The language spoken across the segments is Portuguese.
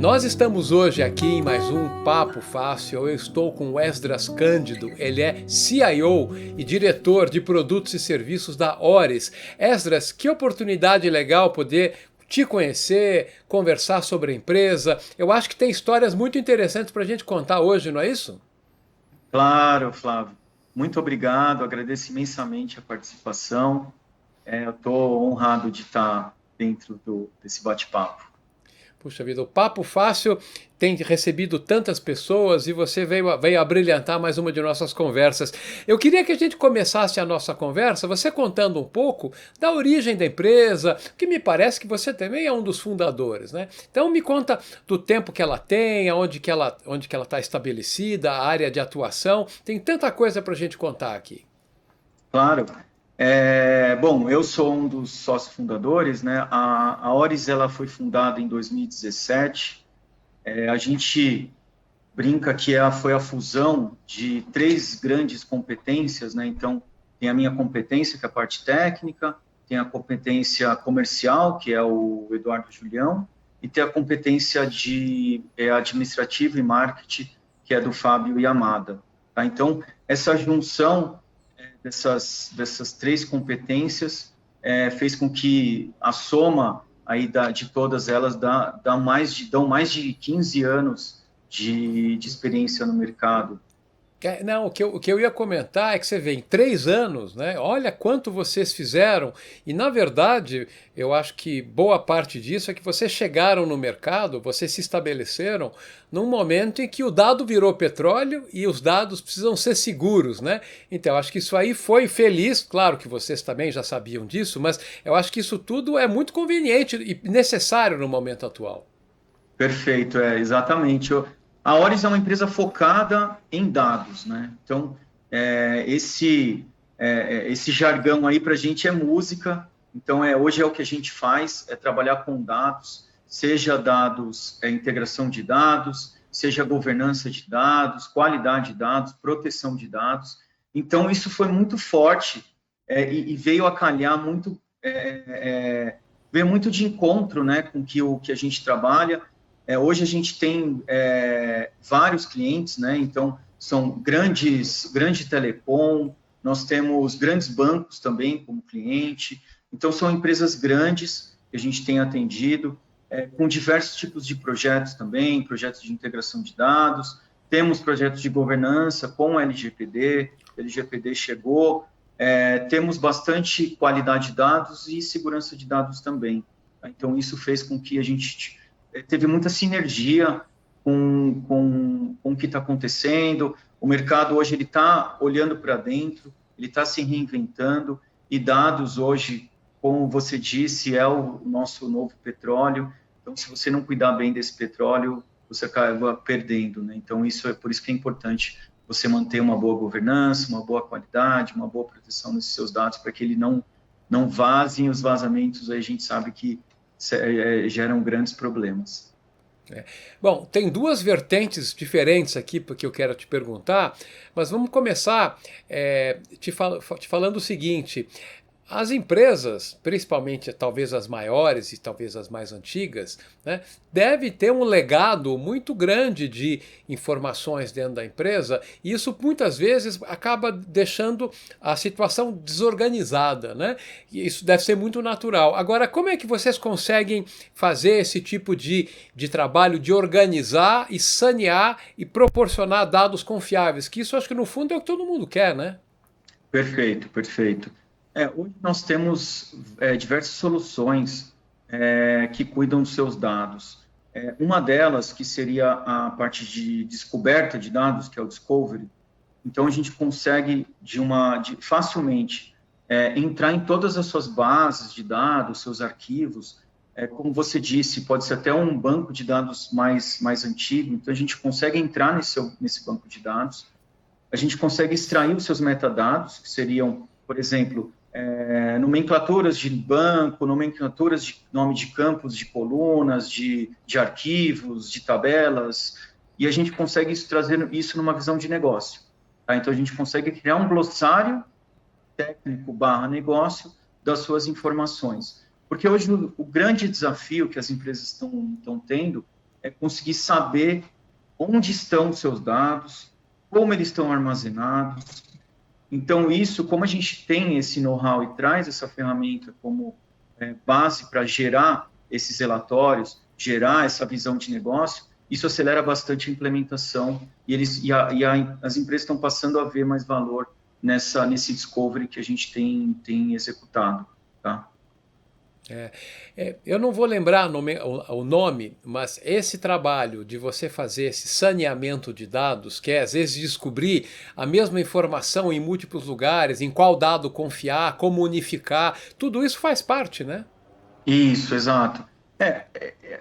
Nós estamos hoje aqui em mais um Papo Fácil. Eu estou com o Esdras Cândido, ele é CIO e diretor de produtos e serviços da Oris. Esdras, que oportunidade legal poder te conhecer, conversar sobre a empresa. Eu acho que tem histórias muito interessantes para a gente contar hoje, não é isso? Claro, Flávio. Muito obrigado, agradeço imensamente a participação. Eu estou honrado de estar dentro desse bate-papo. Puxa vida, o Papo Fácil tem recebido tantas pessoas e você veio a brilhantar mais uma de nossas conversas. Eu queria que a gente começasse a nossa conversa, você contando um pouco da origem da empresa, que me parece que você também é um dos fundadores, né? Então me conta do tempo que ela tem, onde que ela está estabelecida, a área de atuação. Tem tanta coisa para a gente contar aqui. Claro. Bom, eu sou um dos sócios fundadores, né? A Oris ela foi fundada em 2017. A gente brinca que foi a fusão de três grandes competências, né? Então, tem a minha competência, que é a parte técnica, tem a competência comercial, que é o Eduardo Julião, e tem a competência de administrativa e marketing, que é do Fábio Yamada. Tá? Então, essa junção dessas três competências fez com que a soma aí de todas elas dão mais de 15 anos de experiência no mercado. Não, o que eu ia comentar é que você vê em 3 anos, né? Olha quanto vocês fizeram. E na verdade, eu acho que boa parte disso é que vocês chegaram no mercado, vocês se estabeleceram num momento em que o dado virou petróleo e os dados precisam ser seguros, né? Então, eu acho que isso aí foi feliz. Claro que vocês também já sabiam disso, mas eu acho que isso tudo é muito conveniente e necessário no momento atual. Perfeito, exatamente. A Oris é uma empresa focada em dados, né? Então, esse jargão aí para a gente é música. Então, hoje é o que a gente faz, é trabalhar com dados, seja dados, integração de dados, seja governança de dados, qualidade de dados, proteção de dados. Então, isso foi muito forte e veio a calhar muito, veio muito de encontro, né, com o que a gente trabalha. Hoje a gente tem vários clientes, né? Então são grande telecom, nós temos grandes bancos também como cliente. Então são empresas grandes que a gente tem atendido, com diversos tipos de projetos também, projetos de integração de dados. Temos projetos de governança com LGPD, LGPD chegou. Temos bastante qualidade de dados e segurança de dados também. Então isso fez com que a gente teve muita sinergia com o que está acontecendo. O mercado hoje ele está olhando para dentro, ele está se reinventando, e dados hoje, como você disse, é o nosso novo petróleo. Então, se você não cuidar bem desse petróleo, você acaba perdendo, né? Então, por isso que é importante você manter uma boa governança, uma boa qualidade, uma boa proteção desses seus dados, para que ele não vazem. Os vazamentos, aí a gente sabe que geram grandes problemas. Bom, tem duas vertentes diferentes aqui porque eu quero te perguntar, mas vamos começar te falando o seguinte: as empresas, principalmente talvez as maiores e talvez as mais antigas, né, devem ter um legado muito grande de informações dentro da empresa, e isso muitas vezes acaba deixando a situação desorganizada, né? E isso deve ser muito natural. Agora, como é que vocês conseguem fazer esse tipo de trabalho de organizar e sanear e proporcionar dados confiáveis? Que isso acho que no fundo é o que todo mundo quer, né? Perfeito, perfeito. Hoje nós temos diversas soluções que cuidam dos seus dados. Uma delas, que seria a parte de descoberta de dados, que é o Discovery. Então, a gente consegue facilmente entrar em todas as suas bases de dados, seus arquivos. Como você disse, pode ser até um banco de dados mais antigo. Então, a gente consegue entrar nesse banco de dados. A gente consegue extrair os seus metadados, que seriam, por exemplo, nomenclaturas de banco, nomenclaturas de nome de campos, de colunas, de arquivos, de tabelas, e a gente consegue trazer isso numa visão de negócio. Tá? Então, a gente consegue criar um glossário técnico / negócio das suas informações. Porque hoje o grande desafio que as empresas estão tendo é conseguir saber onde estão os seus dados, como eles estão armazenados. Então, isso, como a gente tem esse know-how e traz essa ferramenta como base para gerar esses relatórios, gerar essa visão de negócio, isso acelera bastante a implementação as empresas estão passando a ver mais valor nesse discovery que a gente tem executado, tá? Eu não vou lembrar o nome, mas esse trabalho de você fazer esse saneamento de dados, que é às vezes descobrir a mesma informação em múltiplos lugares, em qual dado confiar, como unificar, tudo isso faz parte, né? Isso, exato.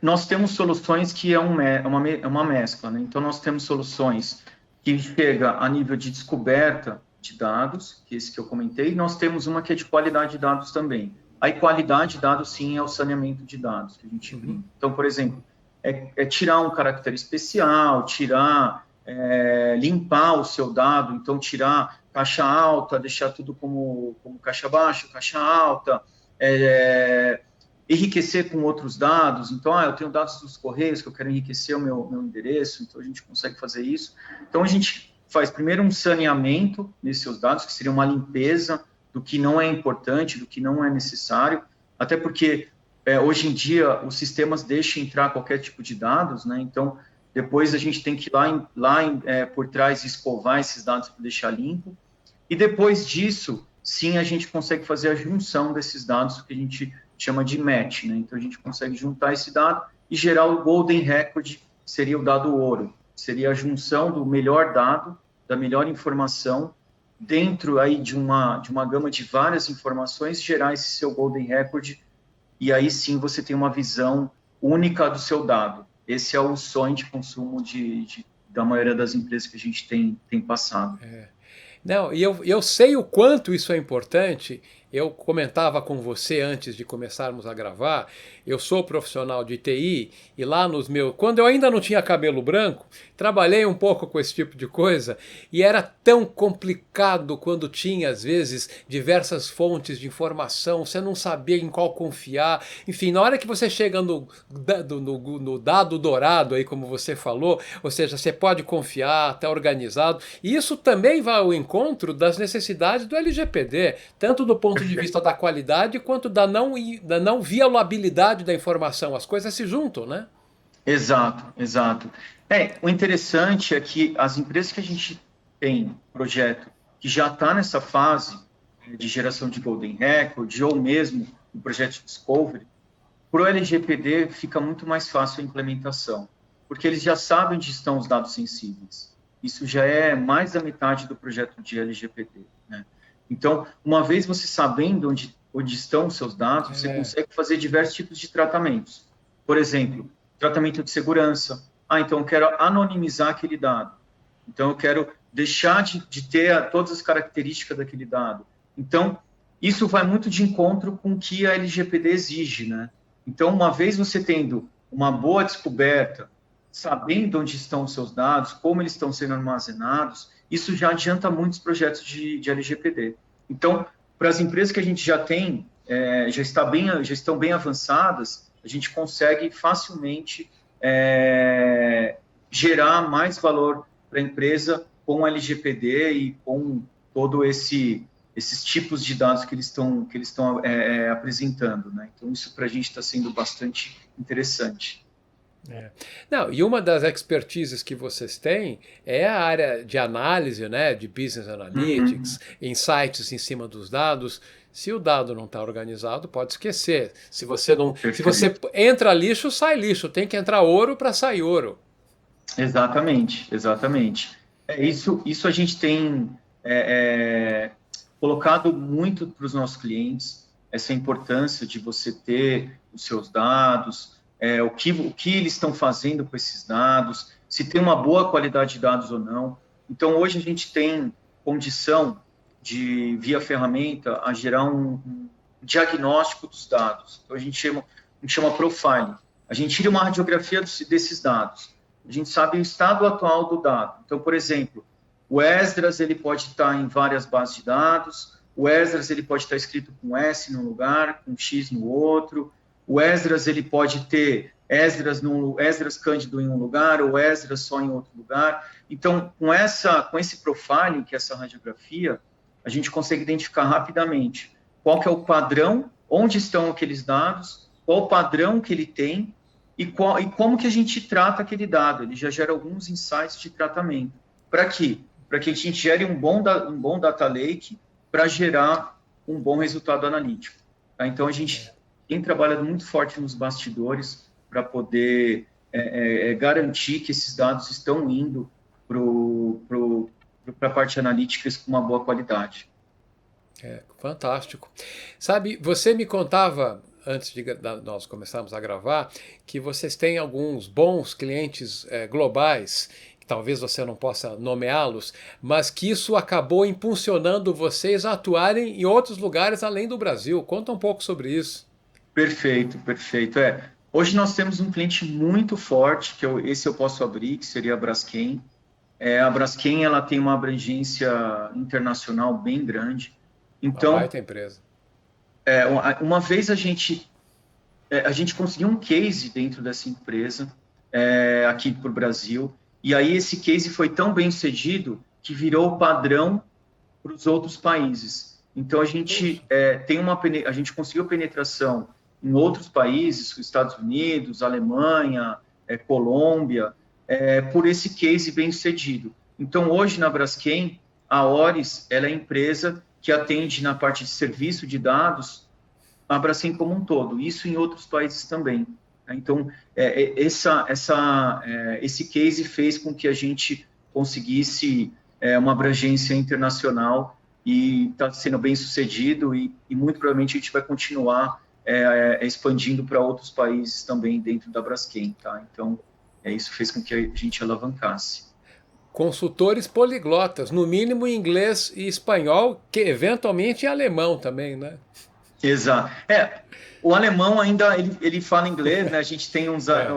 Nós temos soluções que é uma mescla, né? Então, nós temos soluções que chega a nível de descoberta de dados, que é esse que eu comentei, e nós temos uma que é de qualidade de dados também. A qualidade de dados, sim, é o saneamento de dados que a gente brinca. Então, por exemplo, tirar um caractere especial, limpar o seu dado, então tirar caixa alta, deixar tudo como caixa baixa, caixa alta, enriquecer com outros dados. Então, eu tenho dados dos Correios que eu quero enriquecer o meu endereço, então a gente consegue fazer isso. Então, a gente faz primeiro um saneamento nesses seus dados, que seria uma limpeza do que não é importante, do que não é necessário, até porque hoje em dia os sistemas deixam entrar qualquer tipo de dados, né? Então, depois a gente tem que ir lá por trás escovar esses dados para deixar limpo, e depois disso, sim, a gente consegue fazer a junção desses dados que a gente chama de match, né? Então, a gente consegue juntar esse dado e gerar o golden record, que seria o dado ouro, seria a junção do melhor dado, da melhor informação, dentro aí de uma gama de várias informações, gerar esse seu golden record, e aí sim você tem uma visão única do seu dado. Esse é o sonho de consumo da maioria das empresas que a gente tem passado. Não, e eu sei o quanto isso é importante. Eu comentava com você antes de começarmos a gravar, eu sou profissional de TI e lá quando eu ainda não tinha cabelo branco, trabalhei um pouco com esse tipo de coisa e era tão complicado quando tinha, às vezes, diversas fontes de informação, você não sabia em qual confiar. Enfim, na hora que você chega no dado dourado, aí como você falou, ou seja, você pode confiar, está organizado, e isso também vai ao encontro das necessidades do LGPD, tanto do ponto de vista da qualidade quanto da não violabilidade da informação. As coisas se juntam, né? Exato, exato. O interessante é que as empresas que a gente tem projeto que já está nessa fase de geração de Golden Record, ou mesmo o projeto de Discovery, para o LGPD fica muito mais fácil a implementação, porque eles já sabem onde estão os dados sensíveis. Isso já é mais da metade do projeto de LGPD, né? Então, uma vez você sabendo onde estão os seus dados, você consegue fazer diversos tipos de tratamentos. Por exemplo, tratamento de segurança. Então eu quero anonimizar aquele dado. Então eu quero deixar de ter todas as características daquele dado. Então, isso vai muito de encontro com o que a LGPD exige, né? Então, uma vez você tendo uma boa descoberta, sabendo onde estão os seus dados, como eles estão sendo armazenados, isso já adianta muitos projetos de LGPD. Então, para as empresas que a gente já tem, já estão bem avançadas, a gente consegue facilmente gerar mais valor para a empresa com o LGPD e com todo esses tipos de dados que eles estão apresentando, né? Então, isso para a gente está sendo bastante interessante. Não, e uma das expertises que vocês têm é a área de análise, né, de business analytics, insights em cima dos dados. Se o dado não está organizado, pode esquecer. Se você entra lixo, sai lixo. Tem que entrar ouro para sair ouro. Exatamente, exatamente. Isso a gente tem colocado muito para os nossos clientes, essa importância de você ter os seus dados, o que eles estão fazendo com esses dados, se tem uma boa qualidade de dados ou não. Então, hoje a gente tem condição de, via ferramenta, a gerar um diagnóstico dos dados. Então, a gente chama profiling. A gente tira uma radiografia desses dados. A gente sabe o estado atual do dado. Então, por exemplo, o Esdras ele pode estar em várias bases de dados, o Esdras ele pode estar escrito com S num lugar, com X no outro, o Esdras ele pode ter Esdras Cândido em um lugar, ou Esdras só em outro lugar. Então, com esse profiling, que é essa radiografia, a gente consegue identificar rapidamente qual que é o padrão, onde estão aqueles dados, qual o padrão que ele tem e como que a gente trata aquele dado. Ele já gera alguns insights de tratamento. Para quê? Para que a gente gere um bom data lake para gerar um bom resultado analítico. Tá? Então, a gente tem trabalhado muito forte nos bastidores para poder garantir que esses dados estão indo para a parte analítica com uma boa qualidade. Fantástico. Sabe, você me contava, antes de nós começarmos a gravar, que vocês têm alguns bons clientes globais, que talvez você não possa nomeá-los, mas que isso acabou impulsionando vocês a atuarem em outros lugares além do Brasil. Conta um pouco sobre isso. Perfeito, perfeito. Hoje nós temos um cliente muito forte, esse eu posso abrir, que seria a Braskem. A Braskem, ela tem uma abrangência internacional bem grande. Então, uma baita empresa. Uma vez a gente conseguiu um case dentro dessa empresa, aqui para o Brasil, e aí esse case foi tão bem sucedido que virou padrão para os outros países. Então, a gente conseguiu penetração em outros países, Estados Unidos, Alemanha, Colômbia, por esse case bem sucedido. Então, hoje na Braskem, a Oris, ela é a empresa que atende na parte de serviço de dados a Braskem como um todo, isso em outros países também. Então, esse case fez com que a gente conseguisse uma abrangência internacional e está sendo bem sucedido e muito provavelmente a gente vai continuar expandindo para outros países também dentro da Braskem, tá? Então, isso fez com que a gente alavancasse. Consultores poliglotas, no mínimo em inglês e espanhol, que eventualmente em alemão também, né? Exato. O alemão ainda, ele fala inglês, né? A gente tem claro.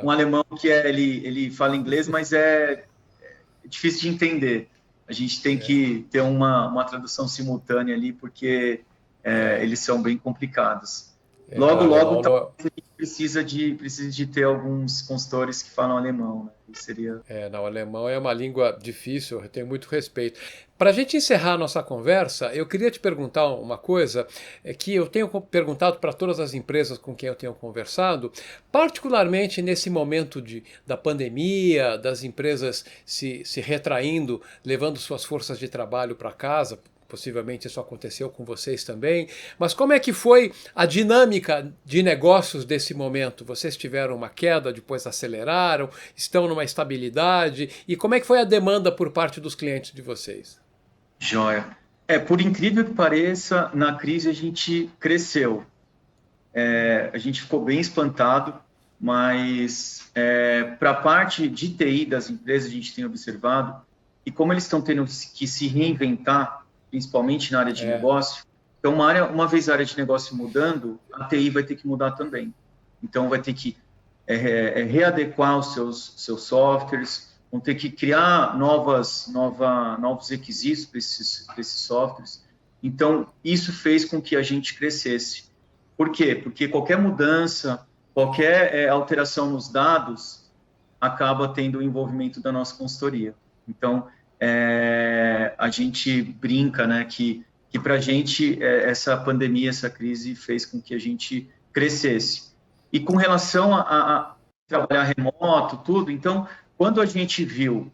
um alemão que ele fala inglês, mas é difícil de entender. A gente tem que ter uma tradução simultânea ali, porque eles são bem complicados. Logo, a gente precisa de ter alguns consultores que falam alemão, né? Seria... o alemão é uma língua difícil, eu tenho muito respeito. Para a gente encerrar a nossa conversa, eu queria te perguntar uma coisa que eu tenho perguntado para todas as empresas com quem eu tenho conversado, particularmente nesse momento da pandemia, das empresas se retraindo, levando suas forças de trabalho para casa. Possivelmente isso aconteceu com vocês também, mas como é que foi a dinâmica de negócios desse momento? Vocês tiveram uma queda, depois aceleraram, estão numa estabilidade, e como é que foi a demanda por parte dos clientes de vocês? Joia. Por incrível que pareça, na crise a gente cresceu. A gente ficou bem espantado, mas para a parte de TI das empresas a gente tem observado, e como eles estão tendo que se reinventar, principalmente na área de negócio. Então, uma vez a área de negócio mudando, a TI vai ter que mudar também. Então, vai ter que readequar os seus softwares, vão ter que criar novos requisitos para esses softwares. Então, isso fez com que a gente crescesse. Por quê? Porque qualquer mudança, qualquer alteração nos dados, acaba tendo o envolvimento da nossa consultoria. Então, a gente brinca, né, que para a gente essa pandemia, essa crise fez com que a gente crescesse. E com relação a trabalhar remoto, tudo, então, quando a gente viu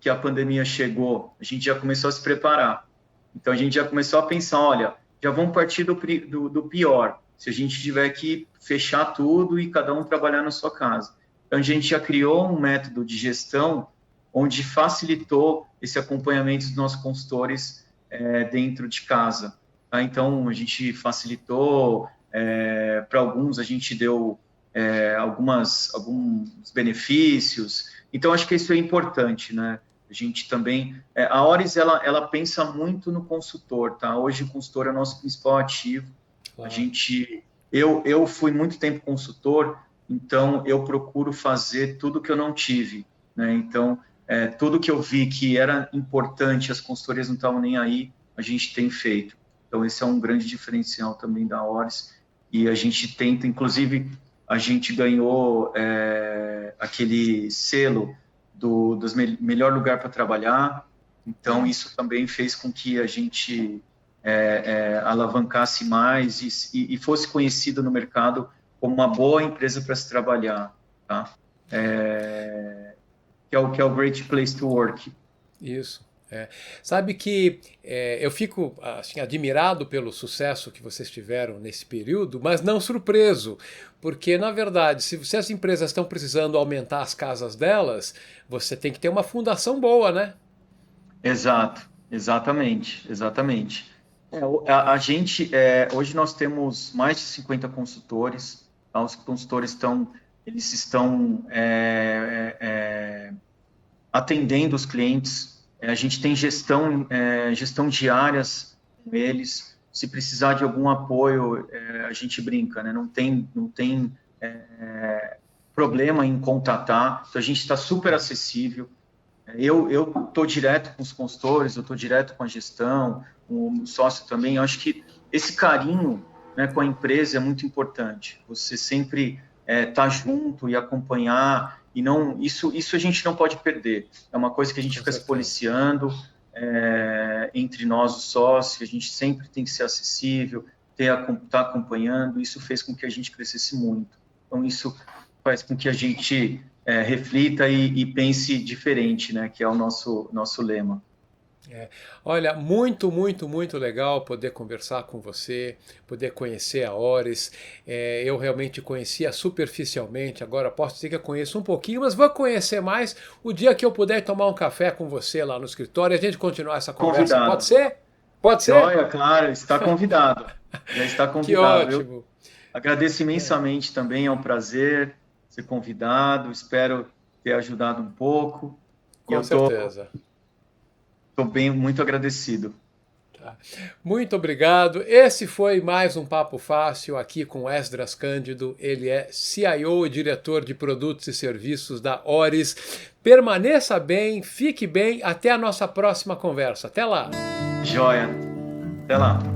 que a pandemia chegou, a gente já começou a se preparar. Então, a gente já começou a pensar, olha, já vamos partir do pior, se a gente tiver que fechar tudo e cada um trabalhar na sua casa. Então, a gente já criou um método de gestão onde facilitou esse acompanhamento dos nossos consultores dentro de casa. Tá? Então, a gente facilitou, para alguns a gente deu alguns benefícios. Então, acho que isso é importante, né? A gente também... a Oris, ela pensa muito no consultor, tá? Hoje o consultor é o nosso principal ativo. Claro. Eu fui muito tempo consultor, então eu procuro fazer tudo que eu não tive, né? Então, tudo que eu vi que era importante, as consultorias não estavam nem aí, a gente tem feito. Então, esse é um grande diferencial também da Oris, e a gente tenta, inclusive, a gente ganhou aquele selo dos melhor lugar para trabalhar. Então, isso também fez com que a gente alavancasse mais e fosse conhecido no mercado como uma boa empresa para se trabalhar, tá? Que é o Great Place to Work. Isso. Sabe que eu fico assim, admirado pelo sucesso que vocês tiveram nesse período, mas não surpreso, porque na verdade, se as empresas estão precisando aumentar as casas delas, você tem que ter uma fundação boa, né? Exato, exatamente. A gente, hoje nós temos mais de 50 consultores, tá? Os consultores eles estão atendendo os clientes. A gente tem gestão diárias com eles. Se precisar de algum apoio, a gente brinca, né? Não tem problema em contatar. Então, a gente está super acessível. Eu estou direto com os consultores, eu estou direto com a gestão, com o sócio também. Eu acho que esse carinho, né, com a empresa é muito importante. Você sempre tá junto e acompanhar. E não, isso a gente não pode perder. É uma coisa que a gente fica se policiando entre nós, os sócios. A gente sempre tem que ser acessível, tá acompanhando. Isso fez com que a gente crescesse muito. Então, isso faz com que a gente reflita e pense diferente, né? Que é o nosso lema. Olha, muito, muito, muito legal poder conversar com você, poder conhecer a Oris. Eu realmente conhecia superficialmente, agora posso dizer que eu conheço um pouquinho, mas vou conhecer mais o dia que eu puder tomar um café com você lá no escritório e a gente continuar essa conversa. Convidado. Pode ser? Pode ser? Olha, claro, está convidado. Já está convidado. Que ótimo. Eu agradeço imensamente também, é um prazer ser convidado, espero ter ajudado um pouco. Com certeza. Estou muito agradecido. Muito obrigado. Esse foi mais um Papo Fácil aqui com Esdras Cândido. Ele é CIO e diretor de produtos e serviços da Oris. Permaneça bem, fique bem. Até a nossa próxima conversa. Até lá. Joia. Até lá.